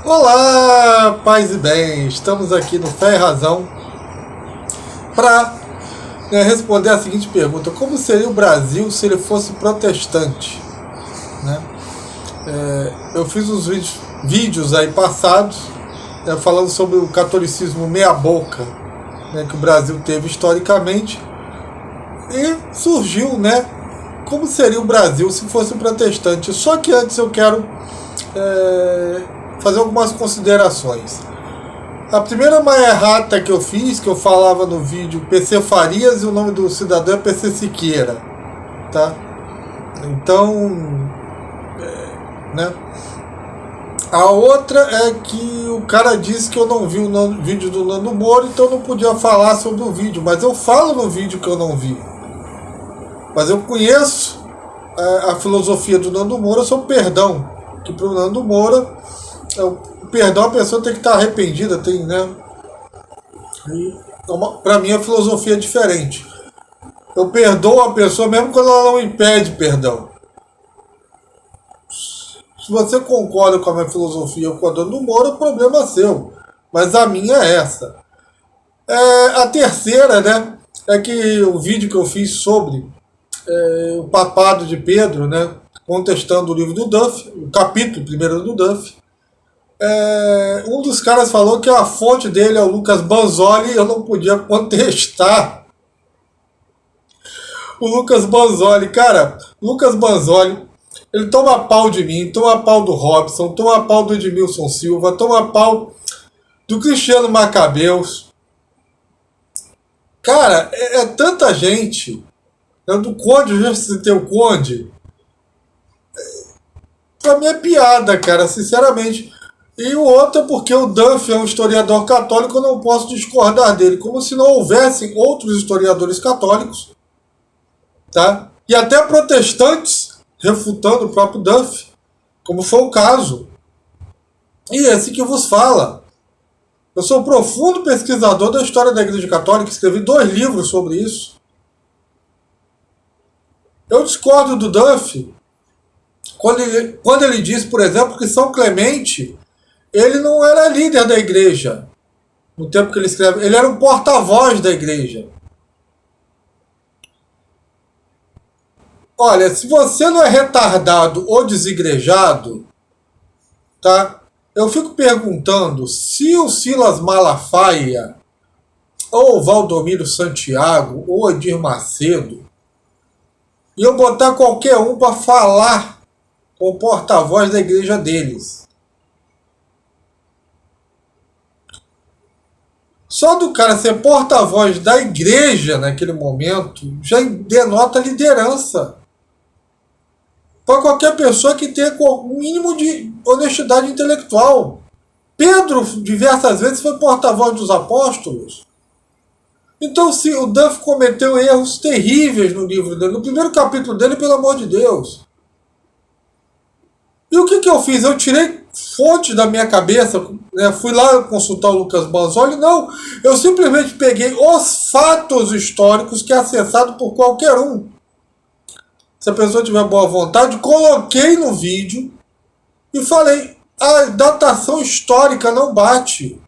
Olá, paz e bem, estamos aqui no Fé e Razão para responder a seguinte pergunta: como seria o Brasil se ele fosse protestante? Né? Eu fiz uns vídeos aí passados, falando sobre o catolicismo meia-boca, que o Brasil teve historicamente, e surgiu, como seria o Brasil se fosse protestante. Só que antes eu quero fazer algumas considerações. A primeira errata que eu fiz, que eu falava no vídeo PC Farias, e o nome do cidadão é PC Siqueira, tá? Então, A outra é que o cara disse que eu não vi o vídeo do Nando Moura, então eu não podia falar sobre o vídeo, mas eu falo no vídeo que eu não vi. Mas eu conheço a filosofia do Nando Moura sobre perdão, que para o Nando Moura, o perdão, a pessoa tem que estar arrependida, para mim a filosofia é diferente. Eu perdoo a pessoa mesmo quando ela não me pede perdão. Se você concorda com a minha filosofia ou com a do Nando Moura, o problema é seu. Mas a minha é essa. A terceira, é que o vídeo que eu fiz sobre o papado de Pedro, contestando o livro do Duff, o capítulo primeiro do Duff, um dos caras falou que a fonte dele é o Lucas Banzoli e eu não podia contestar o Lucas Banzoli. Cara, Lucas Banzoli, ele toma pau de mim, toma pau do Robson, toma pau do Edmilson Silva, toma pau do Cristiano Macabeus. Cara, é tanta gente. Do Conde, eu já citei o Conde. Pra mim é piada, cara, sinceramente. E o outro é porque o Duff é um historiador católico, eu não posso discordar dele. Como se não houvessem outros historiadores católicos, tá? E até protestantes refutando o próprio Duff, como foi o caso. E esse que vos fala. Eu sou um profundo pesquisador da história da Igreja Católica, escrevi 2 livros sobre isso. Eu discordo do Duff quando ele diz, por exemplo, que São Clemente ele não era líder da igreja no tempo que ele escreve, ele era um porta-voz da igreja. Olha, se você não é retardado ou desigrejado, tá? Eu fico perguntando se o Silas Malafaia, ou o Valdomiro Santiago, ou Edir Macedo, iam botar qualquer um para falar com o porta-voz da igreja deles. Só do cara ser porta-voz da igreja naquele momento já denota liderança para qualquer pessoa que tenha um mínimo de honestidade intelectual. Pedro diversas vezes foi porta-voz dos apóstolos. Então, se o Duff cometeu erros terríveis no livro dele, no primeiro capítulo dele, pelo amor de Deus. E o que eu fiz? Eu tirei fonte da minha cabeça, fui lá consultar o Lucas Banzoli. Não, eu simplesmente peguei os fatos históricos que é acessado por qualquer um. Se a pessoa tiver boa vontade, coloquei no vídeo e falei, a datação histórica não bate.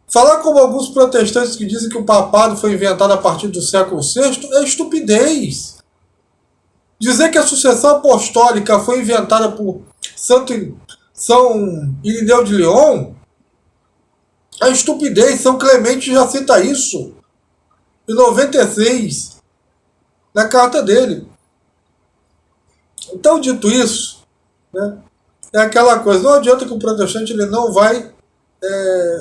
Falar como alguns protestantes que dizem que o papado foi inventado a partir do século VI é estupidez. Dizer que a sucessão apostólica foi inventada por São Irineu de Lyon é estupidez. São Clemente já cita isso em 96, na carta dele. Então, dito isso, é aquela coisa, não adianta que o protestante ele não vai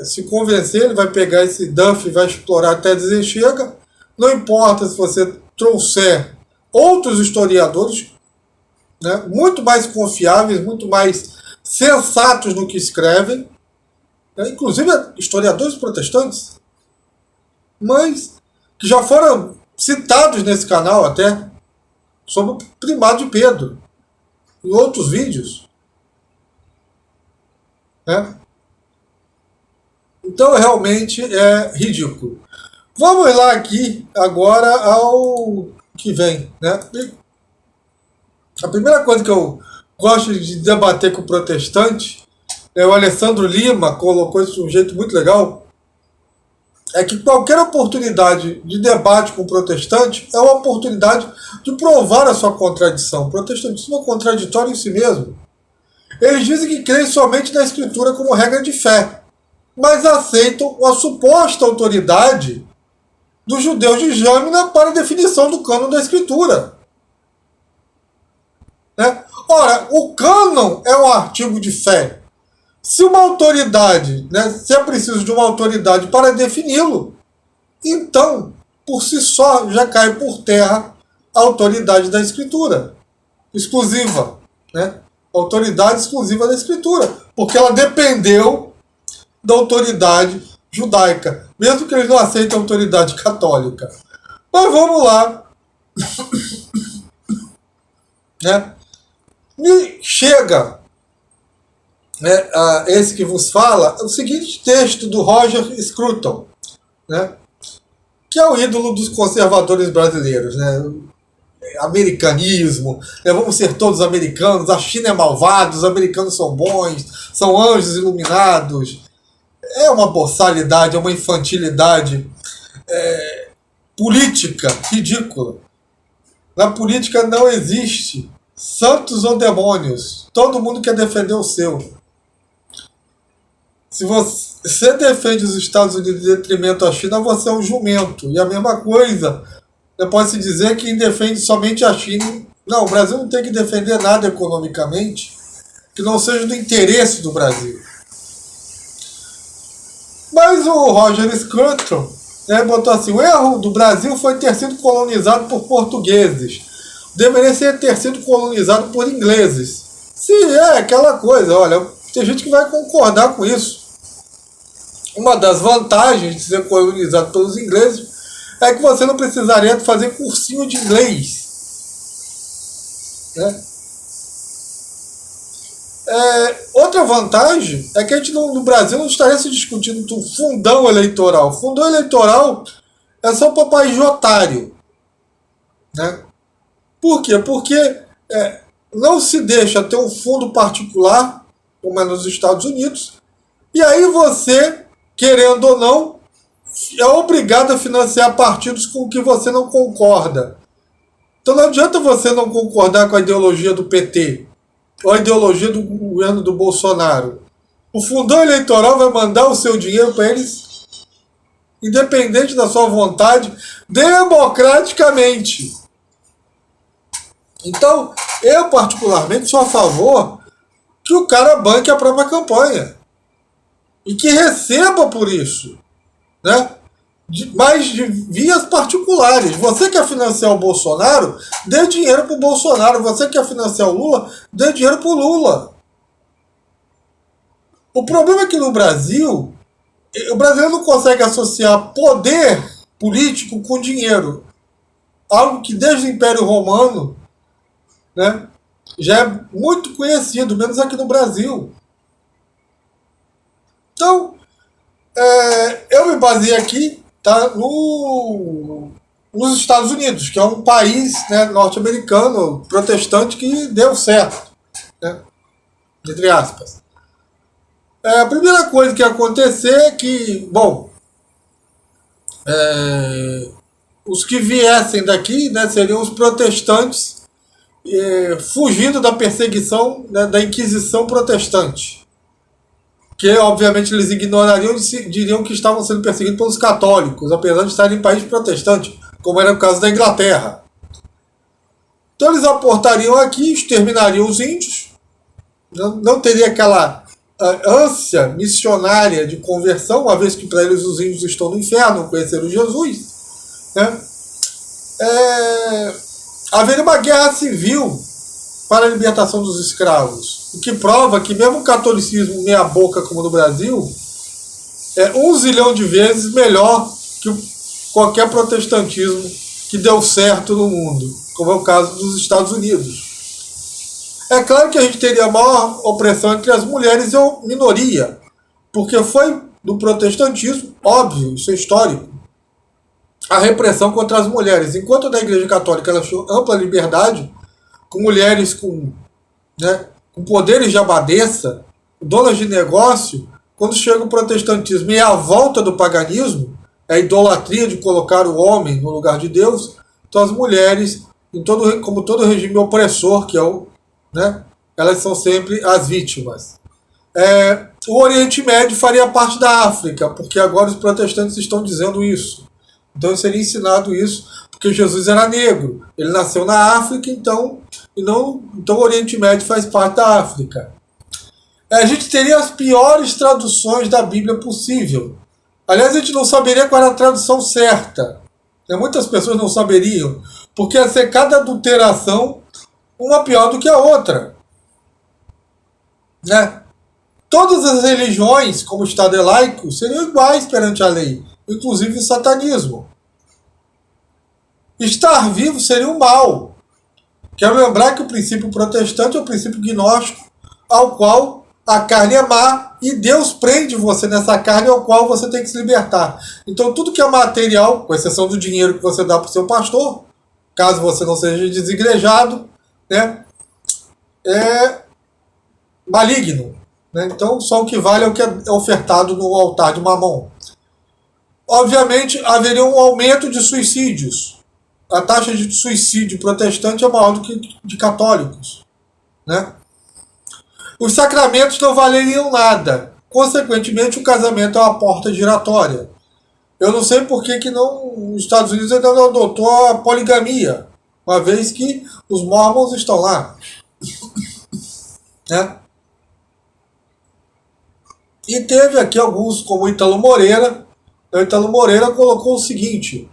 se convencer, ele vai pegar esse Duff e vai explorar até dizer chega. Não importa se você trouxer outros historiadores, muito mais confiáveis, muito mais sensatos no que escrevem, inclusive historiadores protestantes, mas que já foram citados nesse canal até, sobre o primado de Pedro, em outros vídeos. Então realmente é ridículo. Vamos lá aqui agora ao que vem. A primeira coisa que eu gosto de debater com protestantes, o Alessandro Lima colocou isso de um jeito muito legal, é que qualquer oportunidade de debate com o protestante é uma oportunidade de provar a sua contradição. O protestantismo é contraditório em si mesmo. Eles dizem que creem somente na Escritura como regra de fé, mas aceitam a suposta autoridade dos judeus de Jâmina para a definição do cânon da Escritura. Né? Ora, o cânon é um artigo de fé. Se uma autoridade, se é preciso de uma autoridade para defini-lo, então, por si só, já cai por terra a autoridade da Escritura. Exclusiva. Autoridade exclusiva da Escritura. Porque ela dependeu da autoridade judaica. Mesmo que eles não aceitem a autoridade católica. Mas vamos lá. Me chega esse que vos fala, o seguinte texto do Roger Scruton, que é o ídolo dos conservadores brasileiros, americanismo, vamos ser todos americanos, a China é malvada, os americanos são bons, são anjos iluminados. É uma boçalidade, é uma infantilidade política ridícula. Na política não existe santos ou demônios, todo mundo quer defender o seu. Se você defende os Estados Unidos em detrimento à China, você é um jumento. E a mesma coisa, pode-se dizer que quem defende somente a China... Não, o Brasil não tem que defender nada economicamente que não seja do interesse do Brasil. Mas o Roger Scruton botou assim, o erro do Brasil foi ter sido colonizado por portugueses. Deveria ter sido colonizado por ingleses. Sim, é aquela coisa, olha, tem gente que vai concordar com isso. Uma das vantagens de ser colonizado pelos ingleses é que você não precisaria fazer cursinho de inglês. Outra vantagem é que a gente no Brasil não estaria se discutindo do fundão eleitoral. Fundão eleitoral é só para país de otário. Por quê? Porque não se deixa ter um fundo particular, como é nos Estados Unidos, e aí você, querendo ou não, é obrigado a financiar partidos com que você não concorda. Então não adianta você não concordar com a ideologia do PT ou a ideologia do governo do Bolsonaro. O fundão eleitoral vai mandar o seu dinheiro para eles, independente da sua vontade, democraticamente. Então, eu particularmente sou a favor que o cara banque a própria campanha e que receba por isso, mas de vias particulares. Você quer financiar o Bolsonaro, dê dinheiro para o Bolsonaro. Você quer financiar o Lula, dê dinheiro para o Lula. O problema é que no Brasil, o brasileiro não consegue associar poder político com dinheiro. Algo que desde o Império Romano já é muito conhecido, menos aqui no Brasil. Então, eu me baseei aqui nos Estados Unidos, que é um país norte-americano, protestante, que deu certo, entre aspas. A primeira coisa que ia acontecer é que, os que viessem daqui seriam os protestantes fugindo da perseguição da Inquisição protestante. Que, obviamente, eles ignorariam e diriam que estavam sendo perseguidos pelos católicos, apesar de estarem em país protestante, como era o caso da Inglaterra. Então, eles aportariam aqui, exterminariam os índios, não teria aquela ânsia missionária de conversão, uma vez que para eles os índios estão no inferno, conheceram Jesus. Haveria uma guerra civil para a libertação dos escravos, o que prova que mesmo o catolicismo meia boca como no Brasil é 1 zilhão de vezes melhor que qualquer protestantismo que deu certo no mundo, como é o caso dos Estados Unidos. É claro que a gente teria maior opressão entre as mulheres e a minoria, porque foi do protestantismo, óbvio, isso é histórico, a repressão contra as mulheres. Enquanto na Igreja Católica ela achou ampla liberdade, com mulheres com com poderes de abadesa, donas de negócio, quando chega o protestantismo e a volta do paganismo, a idolatria de colocar o homem no lugar de Deus, então as mulheres, como todo regime opressor, que é o, né, elas são sempre as vítimas. O Oriente Médio faria parte da África, porque agora os protestantes estão dizendo isso. Então seria ensinado isso, porque Jesus era negro. Ele nasceu na África, então o Oriente Médio faz parte da África. A gente teria as piores traduções da Bíblia possível. Aliás, a gente não saberia qual era a tradução certa. Muitas pessoas não saberiam, porque ia ser cada adulteração uma pior do que a outra. Né? Todas as religiões, como o Estado é laico, seriam iguais perante a lei, inclusive o satanismo. Estar vivo seria um mal. Quero lembrar que o princípio protestante é o princípio gnóstico, ao qual a carne é má e Deus prende você nessa carne ao qual você tem que se libertar. Então tudo que é material, com exceção do dinheiro que você dá para o seu pastor, caso você não seja desigrejado, né, é maligno. Né? Então só o que vale é o que é ofertado no altar de Mamon. Obviamente haveria um aumento de suicídios. A taxa de suicídio protestante é maior do que de católicos. Né? Os sacramentos não valeriam nada. Consequentemente, o casamento é uma porta giratória. Eu não sei por que os Estados Unidos ainda não adotou a poligamia, uma vez que os mormons estão lá. Né? E teve aqui alguns, como o Ítalo Moreira. O Ítalo Moreira colocou o seguinte: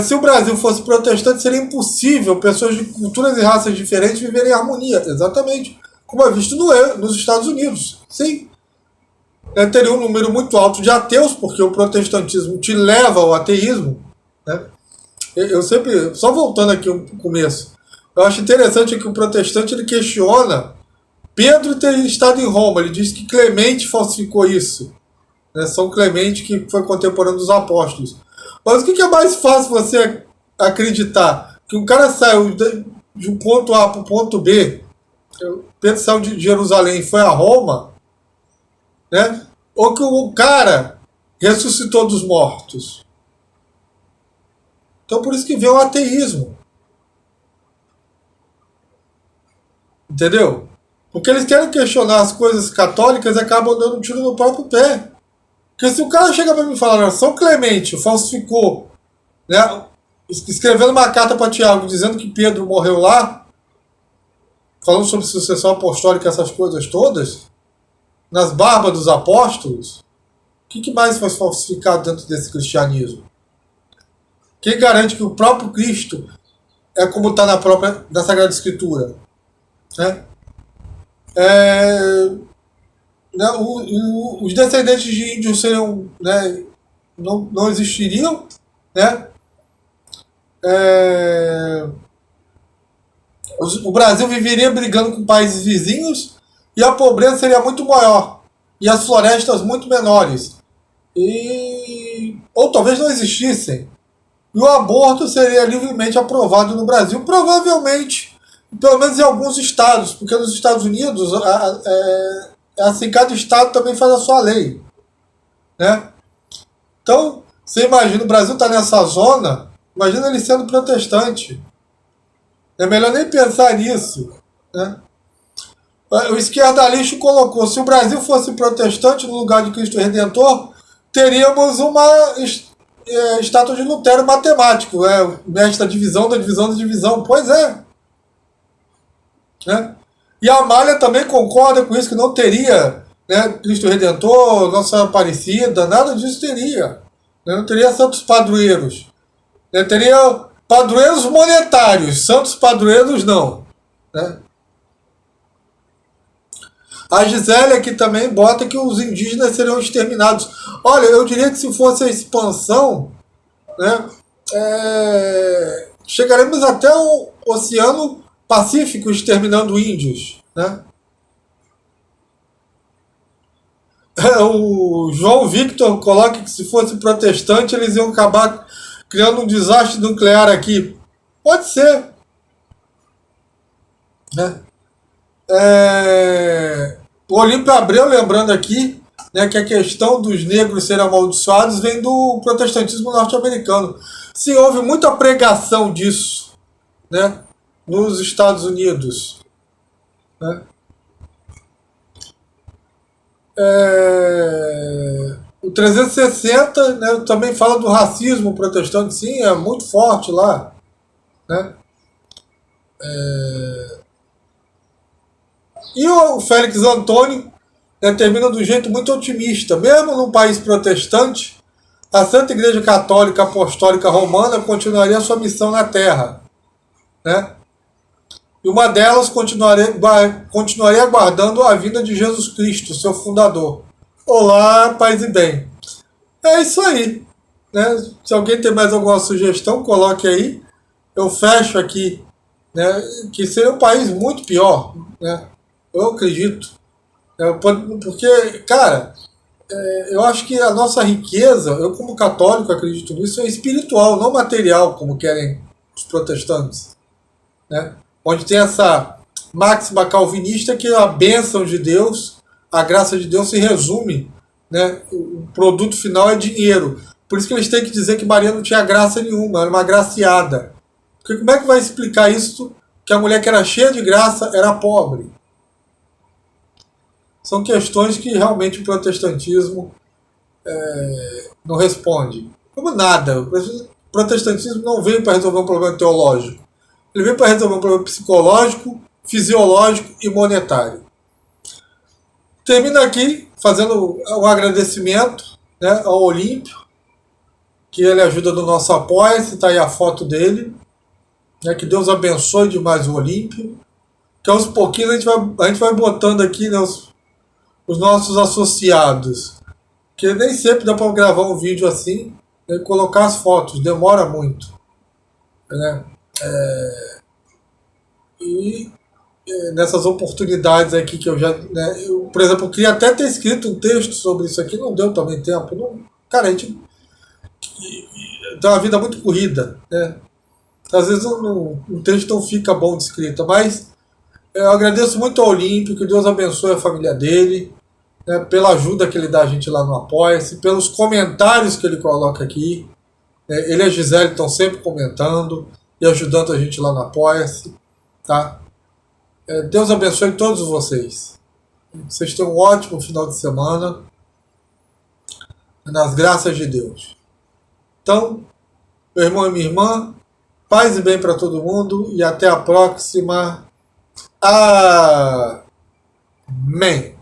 se o Brasil fosse protestante, seria impossível pessoas de culturas e raças diferentes viverem em harmonia. Exatamente. Como é visto nos Estados Unidos. Sim. Teria um número muito alto de ateus, porque o protestantismo te leva ao ateísmo. Né? Eu sempre, só voltando aqui no começo, eu acho interessante que o protestante ele questiona Pedro ter estado em Roma. Ele diz que Clemente falsificou isso. Né? São Clemente, que foi contemporâneo dos apóstolos. Mas o que é mais fácil você acreditar? Que um cara saiu de um ponto A para o ponto B, Pedro saiu de Jerusalém e foi a Roma, né? Ou que o cara ressuscitou dos mortos. Então por isso que vem o ateísmo. Entendeu? Porque eles querem questionar as coisas católicas e acabam dando um tiro no próprio pé. Porque se o cara chega para mim e falar, São Clemente falsificou, né, escrevendo uma carta para Tiago dizendo que Pedro morreu lá, falando sobre sucessão apostólica, essas coisas todas, nas barbas dos apóstolos, o que mais foi falsificado dentro desse cristianismo? Quem garante que o próprio Cristo é como está na Sagrada Escritura? Né? Os descendentes de índios seriam, né, não existiriam, né? O Brasil viveria brigando com países vizinhos e a pobreza seria muito maior e as florestas muito menores, ou talvez não existissem, e o aborto seria livremente aprovado no Brasil, provavelmente, pelo menos em alguns estados, porque nos Estados Unidos assim, cada estado também faz a sua lei, né? Então você imagina, o Brasil está nessa zona, imagina ele sendo protestante. É melhor nem pensar nisso. Né? O esquerdalista colocou, se o Brasil fosse protestante no lugar de Cristo Redentor, teríamos uma estátua de Lutero matemático, mestre da divisão, da divisão, da divisão. Pois é. Né? E a Amália também concorda com isso, que não teria, né, Cristo Redentor, Nossa Senhora Aparecida, nada disso teria. Né? Não teria santos padroeiros. Né? Teria padroeiros monetários, santos padroeiros não. Né? A Gisele aqui também bota que os indígenas seriam exterminados. Olha, eu diria que se fosse a expansão, né, chegaremos até o Oceano Pacífico exterminando índios. Né? O João Victor coloca que se fosse protestante eles iam acabar criando um desastre nuclear aqui. Pode ser. Né? O Olímpio Abreu, lembrando aqui, né, que a questão dos negros serem amaldiçoados vem do protestantismo norte-americano. Sim, houve muita pregação disso, né, nos Estados Unidos. Né? O 360, né, também fala do racismo protestante, sim, é muito forte lá. Né? E o Félix Antônio, né, termina de um jeito muito otimista. Mesmo num país protestante, a Santa Igreja Católica Apostólica Romana continuaria sua missão na Terra. Né? E uma delas continuaria aguardando a vinda de Jesus Cristo, seu fundador. Olá, paz e bem. É isso aí. Né? Se alguém tem mais alguma sugestão, coloque aí. Eu fecho aqui. Né? Que seria um país muito pior. Né? Eu acredito. Porque, cara, eu acho que a nossa riqueza, eu como católico acredito nisso, é espiritual, não material, como querem os protestantes. Né? Onde tem essa máxima calvinista que a bênção de Deus, a graça de Deus se resume, né? O produto final é dinheiro. Por isso que eles têm que dizer que Maria não tinha graça nenhuma, era uma graciada. Porque como é que vai explicar isso, que a mulher que era cheia de graça era pobre? São questões que realmente o protestantismo não responde. Como nada. O protestantismo não veio para resolver um problema teológico. Ele veio para resolver um problema psicológico, fisiológico e monetário. Termino aqui fazendo um agradecimento, né, ao Olímpio, que ele ajuda no nosso Apoia-se, está aí a foto dele. Né, que Deus abençoe demais o Olímpio. Que aos pouquinhos a gente vai botando aqui, né, os nossos associados. Que nem sempre dá para gravar um vídeo assim, né, e colocar as fotos, demora muito. Né? E nessas oportunidades aqui que eu já. Né, por exemplo, eu queria até ter escrito um texto sobre isso aqui, não deu também tempo. Não, cara, a gente tem uma vida muito corrida. Né? Às vezes um texto não fica bom de escrita, mas eu agradeço muito ao Olímpio, que Deus abençoe a família dele, né, pela ajuda que ele dá a gente lá no Apoia-se, pelos comentários que ele coloca aqui. Ele e a Gisele estão sempre comentando e ajudando a gente lá no Apoia-se. Tá? Deus abençoe todos vocês. Vocês tenham um ótimo final de semana, nas graças de Deus. Então, meu irmão e minha irmã, paz e bem para todo mundo e até a próxima. Amém.